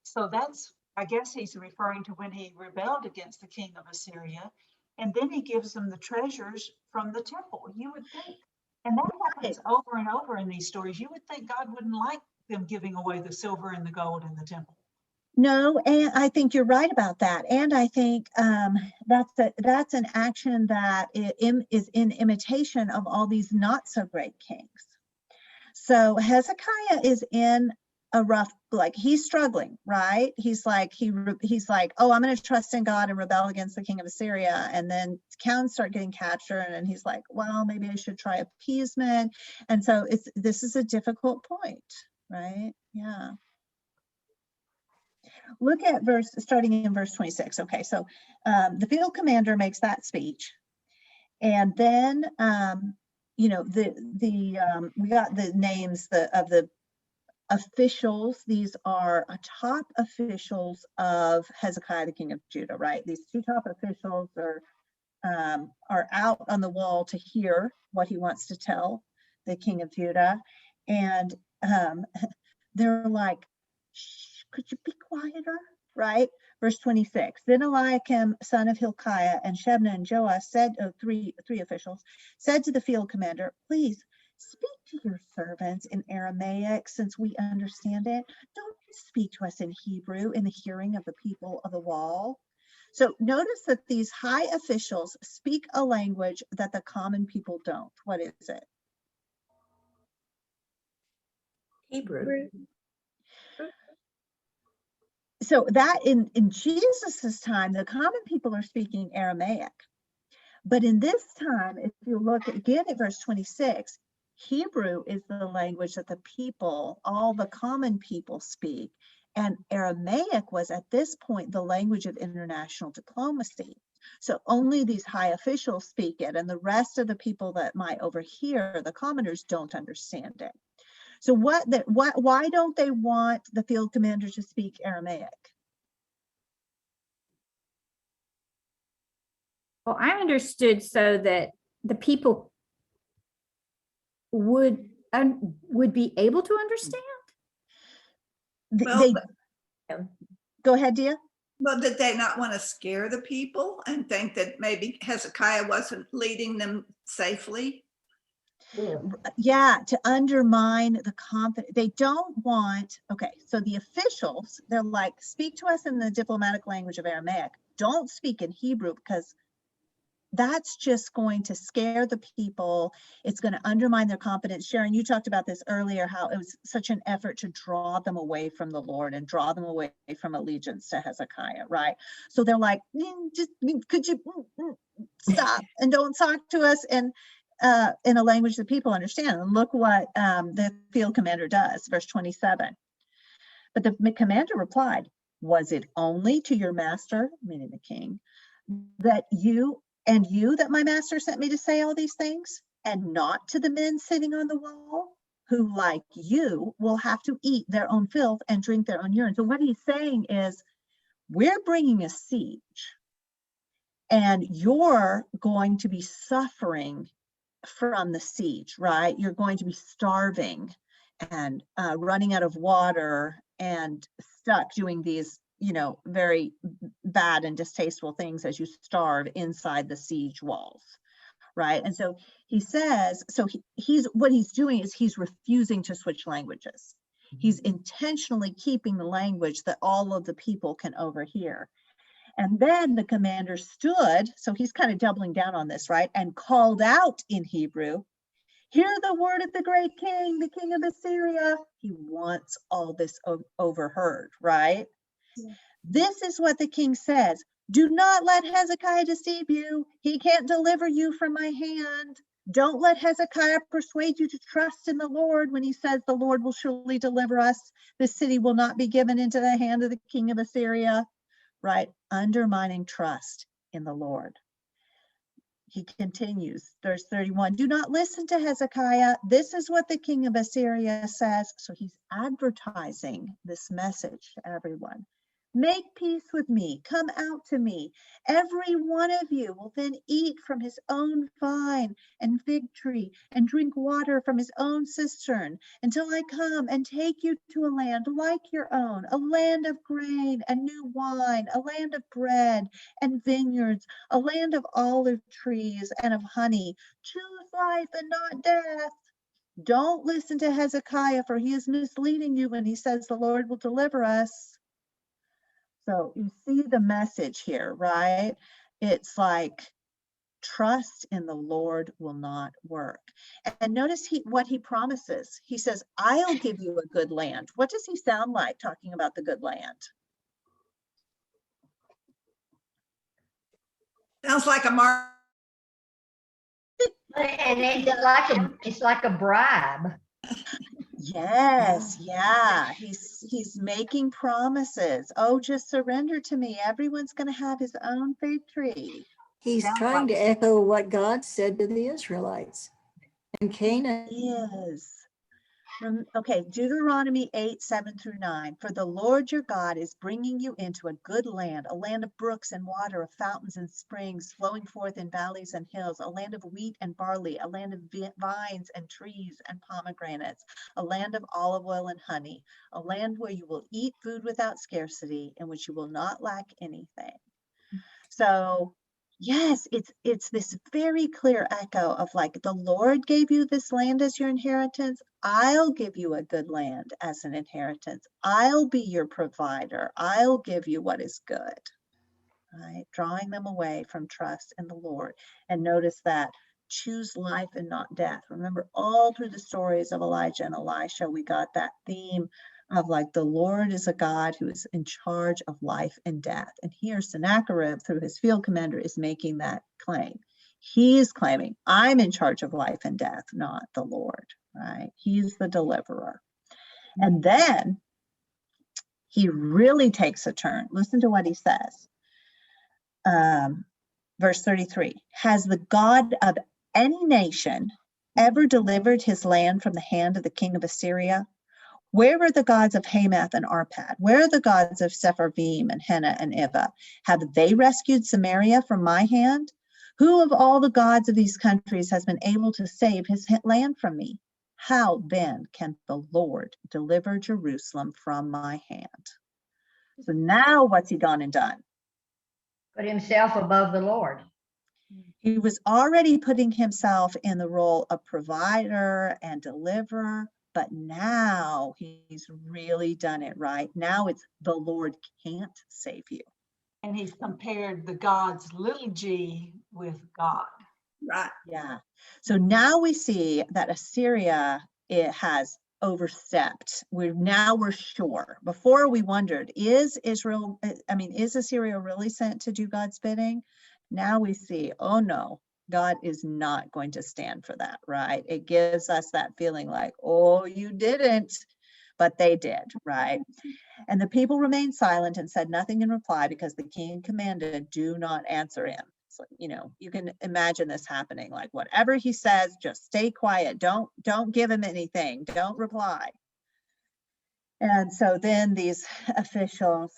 So that's, I guess he's referring to when he rebelled against the king of Assyria. And then he gives them the treasures from the temple. You would think, and that happens over and over in these stories, you would think God wouldn't like them giving away the silver and the gold in the temple. No, and I think you're right about that. And I think that's an action that is in imitation of all these not so great kings. So Hezekiah is in a rough, like, he's struggling, right? He's like, oh, I'm going to trust in God and rebel against the king of Assyria. And then towns start getting captured, and he's like, well, maybe I should try appeasement. And so this is a difficult point, right? Yeah. Look at starting in verse 26. Okay, so the field commander makes that speech, and then we got the names of the officials. These are top officials of Hezekiah, the king of Judah, right? These two top officials are out on the wall to hear what he wants to tell the king of Judah, and they're like, shh, could you be quieter? Right? Verse 26. Then Eliakim, son of Hilkiah, and Shebna and Joah said, three officials, said to the field commander, please speak to your servants in Aramaic, since we understand it. Don't speak to us in Hebrew in the hearing of the people of the wall. So notice that these high officials speak a language that the common people don't. What is it? Hebrew. So that in Jesus's time, the common people are speaking Aramaic. But in this time, if you look again at verse 26, Hebrew is the language that the people, all the common people speak. And Aramaic was at this point the language of international diplomacy. So only these high officials speak it, and the rest of the people that might overhear, the commoners, don't understand it. So why don't they want the field commander to speak Aramaic? Well, I understood so that the people would be able to understand. Go ahead, Dia. Well, did they not want to scare the people and think that maybe Hezekiah wasn't leading them safely? Yeah, to undermine the confidence. They don't want, okay, so the officials, they're like, speak to us in the diplomatic language of Aramaic. Don't speak in Hebrew, because that's just going to scare the people. It's going to undermine their confidence. Sharon, you talked about this earlier, how it was such an effort to draw them away from the Lord and draw them away from allegiance to Hezekiah, right? So they're like, could you stop and don't talk to us in a language that people understand? And look what the field commander does, verse 27. But the commander replied, was it only to your master, meaning the king, that my master sent me to say all these things, and not to the men sitting on the wall, who, like you, will have to eat their own filth and drink their own urine? So what he's saying is, we're bringing a siege, and you're going to be suffering from the siege, right? You're going to be starving and running out of water and stuck doing these, very bad and distasteful things as you starve inside the siege walls, right? And so he says, what he's doing is he's refusing to switch languages. He's intentionally keeping the language that all of the people can overhear. And then the commander stood, so he's kind of doubling down on this, right? And called out in Hebrew, "Hear the word of the great king, the king of Assyria." He wants all this overheard, right? Yeah. This is what the king says: "Do not let Hezekiah deceive you. He can't deliver you from my hand. Don't let Hezekiah persuade you to trust in the Lord when he says the Lord will surely deliver us. The city will not be given into the hand of the king of Assyria." Right? Undermining trust in the Lord. He continues, verse 31, "Do not listen to Hezekiah. This is what the king of Assyria says." So he's advertising this message to everyone. "Make peace with me. Come out to me. Every one of you will then eat from his own vine and fig tree and drink water from his own cistern until I come and take you to a land like your own, a land of grain and new wine, a land of bread and vineyards, a land of olive trees and of honey. Choose life and not death. Don't listen to Hezekiah, for he is misleading you when he says the Lord will deliver us." So you see the message here, right? It's like, trust in the Lord will not work. And notice what he promises. He says, "I'll give you a good land." What does he sound like talking about the good land? Sounds like a mark. And it's like a bribe. Yes, yeah. He's making promises. "Oh, just surrender to me. Everyone's going to have his own fig tree." He's Sounds trying to like- echo what God said to the Israelites. And Canaan, Yes. Okay, Deuteronomy 8:7-9. "For the Lord your God is bringing you into a good land, a land of brooks and water, of fountains and springs flowing forth in valleys and hills, a land of wheat and barley, a land of vines and trees and pomegranates, a land of olive oil and honey, a land where you will eat food without scarcity, in which you will not lack anything." So yes, it's this very clear echo of like, the Lord gave you this land as your inheritance. I'll give you a good land as an inheritance. I'll be your provider. I'll give you what is good. Right? Drawing them away from trust in the Lord. And notice that, choose life and not death. Remember, all through the stories of Elijah and Elisha, we got that theme of like, the Lord is a God who is in charge of life and death. And here Sennacherib, through his field commander, is making that claim. He is claiming, I'm in charge of life and death, not the Lord, right? He's the deliverer. And then he really takes a turn. Listen to what he says. Verse 33, "Has the God of any nation ever delivered his land from the hand of the king of Assyria? Where are the gods of Hamath and Arpad? Where are the gods of Sepharvaim and Hena and Ivah? Have they rescued Samaria from my hand? Who of all the gods of these countries has been able to save his land from me? How then can the Lord deliver Jerusalem from my hand?" So now what's he gone and done? Put himself above the Lord. He was already putting himself in the role of provider and deliverer, but now he's really done it, right? Now it's, the Lord can't save you. And he's compared the God's little g with God. Right. Yeah. So now we see that Assyria, it has overstepped. We're sure. Before we wondered, is Assyria really sent to do God's bidding? Now we see, oh no, God is not going to stand for that, right? It gives us that feeling like, oh, you didn't, but they did, right? "And the people remained silent and said nothing in reply, because the king commanded, do not answer him." So, you can imagine this happening, like whatever he says, just stay quiet. Don't give him anything. Don't reply. And so then these officials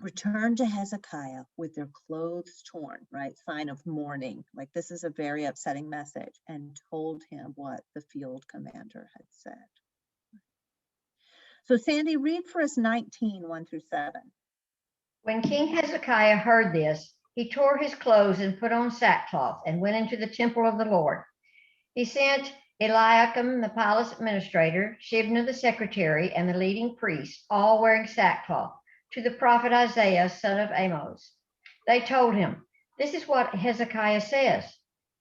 returned to Hezekiah with their clothes torn, right? Sign of mourning. Like, this is a very upsetting message, and told him what the field commander had said. So Sandy, read for us 19, 1-7. When King Hezekiah heard this, he tore his clothes and put on sackcloth and went into the temple of the Lord. He sent Eliakim, the palace administrator, Shebna, the secretary, and the leading priests, all wearing sackcloth, to the prophet Isaiah, son of Amos. They told him, "This is what Hezekiah says.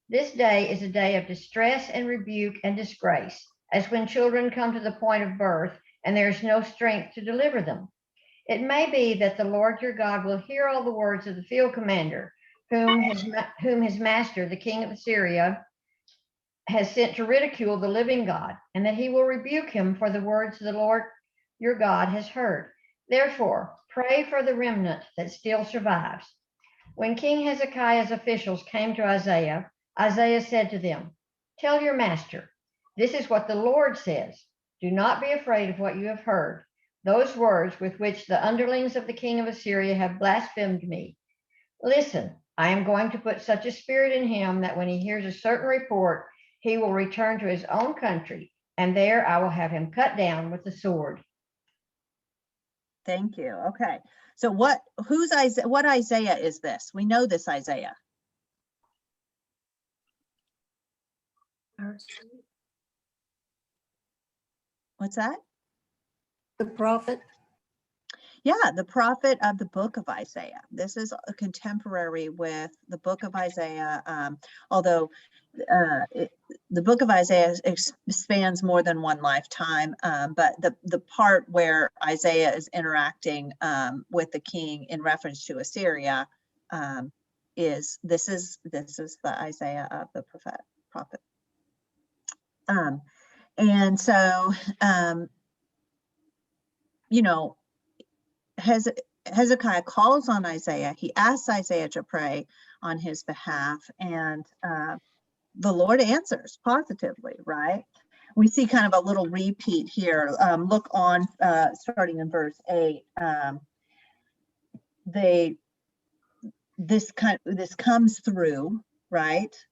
This day is a day of distress and rebuke and disgrace, as when children come to the point of birth and there is no strength to deliver them. It may be that the Lord your God will hear all the words of the field commander, whom his master, the king of Assyria, has sent to ridicule the living God, and that he will rebuke him for the words the Lord your God has heard. Therefore, pray for the remnant that still survives." When King Hezekiah's officials came to Isaiah, Isaiah said to them, "Tell your master, this is what the Lord says. Do not be afraid of what you have heard, those words with which the underlings of the king of Assyria have blasphemed me. Listen, I am going to put such a spirit in him that when he hears a certain report, he will return to his own country, and there I will have him cut down with the sword." Thank you. Okay. So what Isaiah is this? We know this Isaiah. What's that? The prophet. Yeah, the prophet of the book of Isaiah. This is a contemporary with the book of Isaiah, although the book of Isaiah spans more than one lifetime, but the part where Isaiah is interacting with the king in reference to Assyria is the Isaiah of the prophet. And so, you know, Hezekiah calls on Isaiah. He asks Isaiah to pray on his behalf, and the Lord answers positively, right? We see kind of a little repeat here. Look on, starting in verse 8. This comes through, right?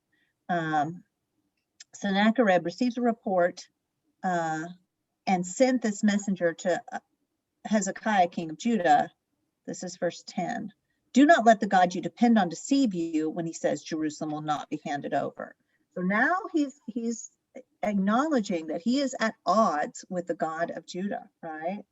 Sennacherib receives a report and sent this messenger to Hezekiah, king of Judah. This is verse 10. "Do not let the God you depend on deceive you when he says Jerusalem will not be handed over." So now he's acknowledging that he is at odds with the God of Judah, right?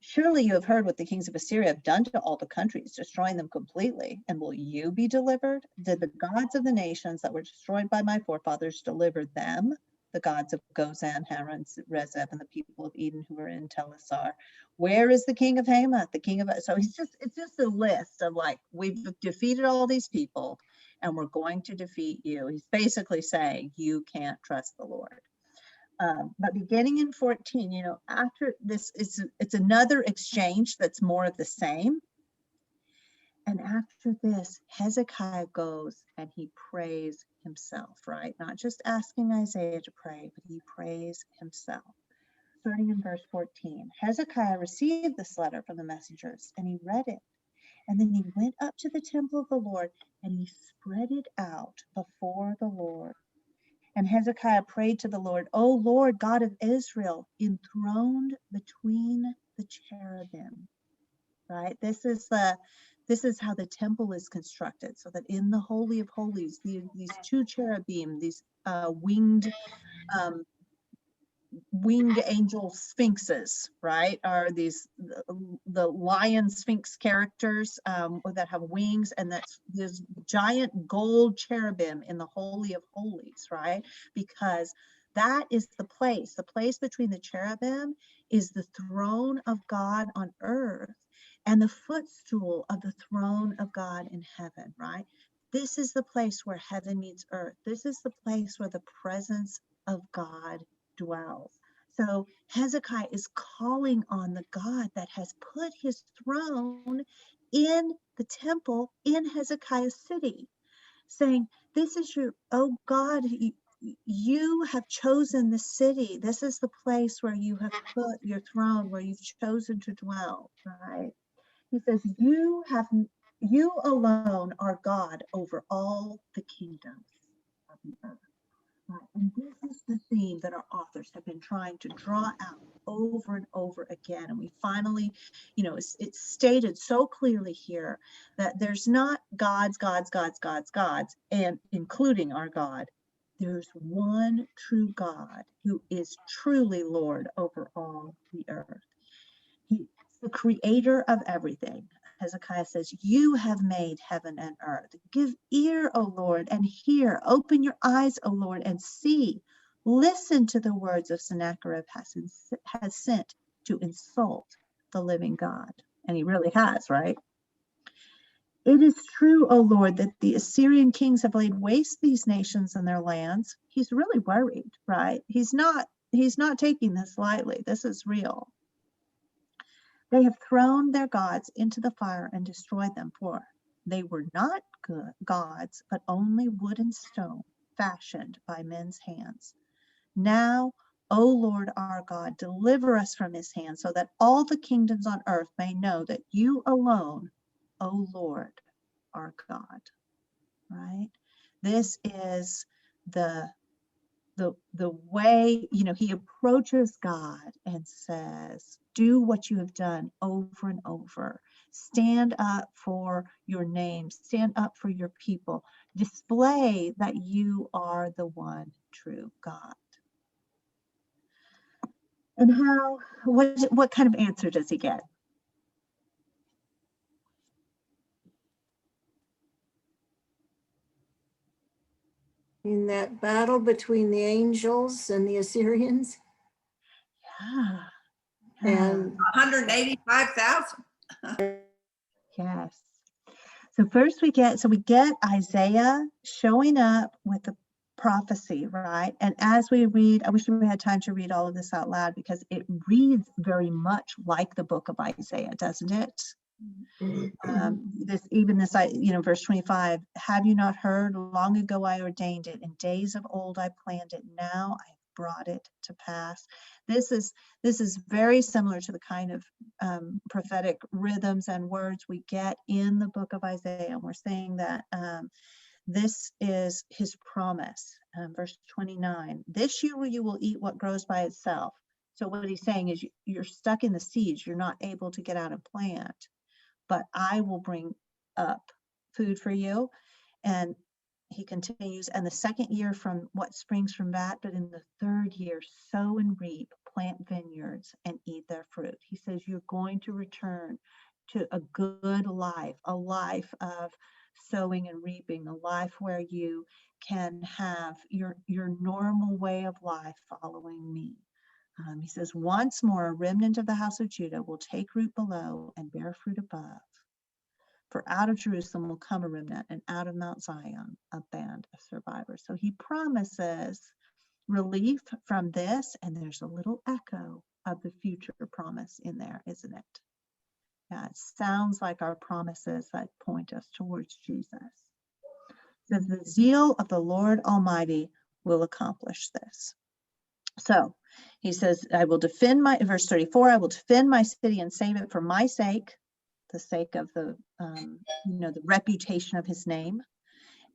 "Surely you have heard what the kings of Assyria have done to all the countries, destroying them completely. And will you be delivered? Did the gods of the nations that were destroyed by my forefathers deliver them? The gods of Gozan, Haran, Rezeph, and the people of Eden who were in Telassar. Where is the king of Hamath, the king of..." So it's just a list of like, we've defeated all these people and we're going to defeat you. He's basically saying you can't trust the Lord. But beginning in 14, you know, after this, it's another exchange that's more of the same. And after this, Hezekiah goes and he prays himself, right? Not just asking Isaiah to pray, but he prays himself. Starting in verse 14, Hezekiah received this letter from the messengers and he read it. And then he went up to the temple of the Lord and he spread it out before the Lord. And Hezekiah prayed to the Lord, "O Lord, God of Israel, enthroned between the cherubim." Right? This is how the temple is constructed, so that in the Holy of Holies, these two cherubim, these winged angel sphinxes, right, are these the lion sphinx characters that have wings, and that's this giant gold cherubim in the Holy of Holies, right? Because that is the place between the cherubim is the throne of God on earth and the footstool of the throne of God in heaven, right? This is the place where heaven meets earth. This is the place where the presence of God dwells. So Hezekiah is calling on the God that has put his throne in the temple in Hezekiah's city, saying, "This is your, oh God, you have chosen the city. This is the place where you have put your throne, where you've chosen to dwell," right? He says, you alone are God over all the kingdoms of the earth. And this is the theme that our authors have been trying to draw out over and over again. And we finally, you know, it's stated so clearly here that there's not gods, and including our God. There's one true God who is truly Lord over all the earth. the creator of everything. Hezekiah says, you have made heaven and earth. Give ear, O Lord, and hear. Open your eyes, O Lord, and see. Listen to the words of Sennacherib has sent to insult the living God. And he really has, right? It is true, O Lord, that the Assyrian kings have laid waste these nations and their lands. He's really worried, right? He's not taking this lightly. This is real. They have thrown their gods into the fire and destroyed them, for they were not good gods, but only wood and stone fashioned by men's hands. Now, O Lord our God, deliver us from his hand, so that all the kingdoms on earth may know that you alone, O Lord, are God. Right? This is the way, he approaches God and says, do what you have done over and over. Stand up for your name. Stand up for your people. Display that you are the one true God. And what kind of answer does he get? In that battle between the angels and the Assyrians. Yeah. And 185,000. Yes. So first we get Isaiah showing up with the prophecy, right? And as we read, I wish we had time to read all of this out loud, because it reads very much like the book of Isaiah, doesn't it? Verse 25, have you not heard? Long ago I ordained it. In days of old I planned it. Now I have brought it to pass. This is very similar to the kind of prophetic rhythms and words we get in the book of Isaiah. And we're saying that this is his promise. Verse 29, this year you will eat what grows by itself. So what he's saying is you're stuck in the siege. You're not able to get out and plant. But I will bring up food for you. And he continues, and the second year from what springs from that, but in the third year, sow and reap, plant vineyards and eat their fruit. He says, you're going to return to a good life, a life of sowing and reaping, a life where you can have your normal way of life following me. He says, once more, a remnant of the house of Judah will take root below and bear fruit above. For out of Jerusalem will come a remnant, and out of Mount Zion, a band of survivors. So he promises relief from this, and there's a little echo of the future promise in there, isn't it? Yeah, it sounds like our promises that point us towards Jesus. It says, the zeal of the Lord Almighty will accomplish this. So he says, I will defend verse 34, I will defend my city and save it for my sake, the sake of the reputation of his name,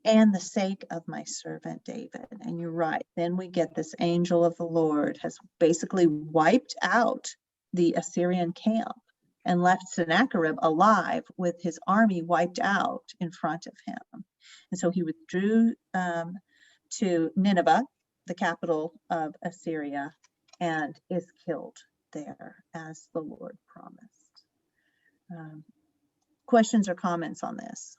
and the sake of my servant David. And you're right. Then we get this angel of the Lord has basically wiped out the Assyrian camp and left Sennacherib alive with his army wiped out in front of him. And so he withdrew to Nineveh, the capital of Assyria, and is killed there as the Lord promised. Questions or comments on this?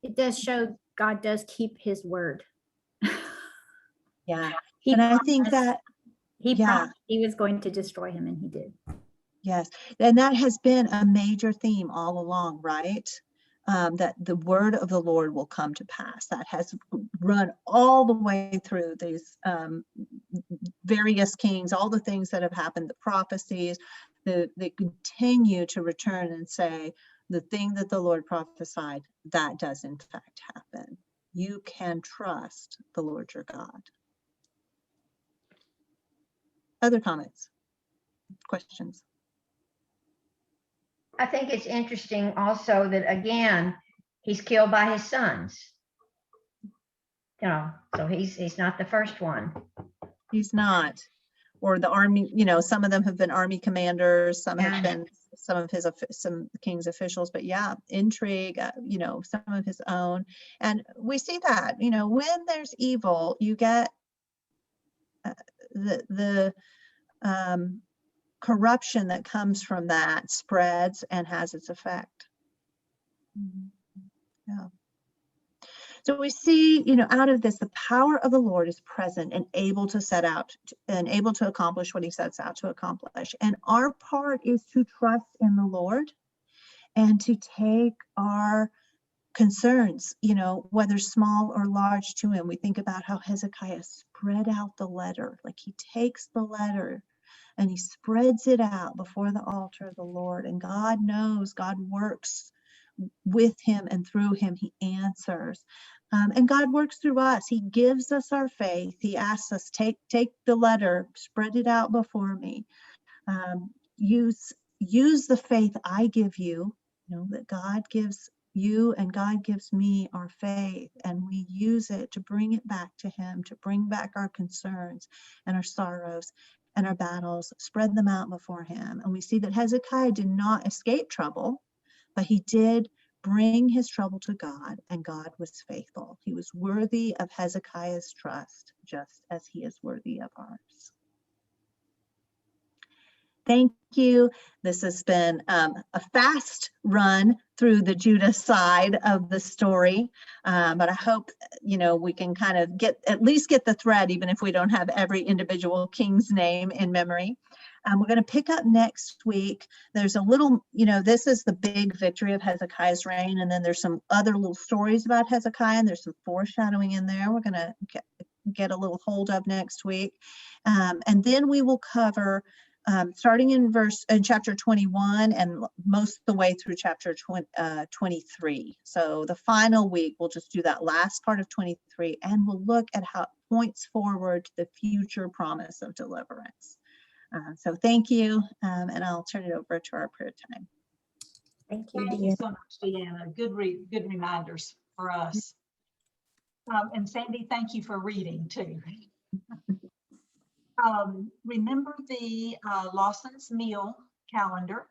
It does show God does keep his word. Yeah. He And I think that, promised he was going to destroy him, and he did. yes. And that has been a major theme all along, right? That the word of the Lord will come to pass. That has run all the way through these various kings, all the things that have happened, the prophecies, they continue to return and say, the thing that the Lord prophesied, that does in fact happen. You can trust the Lord your God. Other comments, questions? I think it's interesting also that, again, he's killed by his sons. So he's not the first one. He's not. Or the army, some of them have been army commanders, some have been some king's officials, but intrigue, some of his own. And we see that, when there's evil, you get the corruption that comes from that spreads and has its effect. Yeah. So we see, out of this, the power of the Lord is present and able to set out and able to accomplish what he sets out to accomplish. And our part is to trust in the Lord and to take our concerns, whether small or large, to him. We think about how Hezekiah spread out the letter, like he takes the letter and he spreads it out before the altar of the Lord. And God knows, God works with him and through him. He answers. And God works through us. He gives us our faith. He asks us, take the letter, spread it out before me. Use the faith I give you, that God gives you and God gives me our faith, and we use it to bring it back to him, to bring back our concerns and our sorrows and our battles, spread them out before him. And we see that Hezekiah did not escape trouble, but he did bring his trouble to God, and God was faithful. He was worthy of Hezekiah's trust, just as he is worthy of ours. Thank you. This has been a fast run through the Judah side of the story, but I hope we can kind of at least get the thread, even if we don't have every individual king's name in memory. We're going to pick up next week. There's a little, this is the big victory of Hezekiah's reign, and then there's some other little stories about Hezekiah, and there's some foreshadowing in there we're going to get a little hold of next week. And then we will cover starting in chapter 21 and most of the way through chapter 23. So the final week, we'll just do that last part of 23, and we'll look at how it points forward to the future promise of deliverance. So thank you, and I'll turn it over to our prayer time. Thank you, Thank Deanna. you so much, Deanna. Good reminders for us. And Sandy, thank you for reading too. Remember the Lawson's Meal calendar.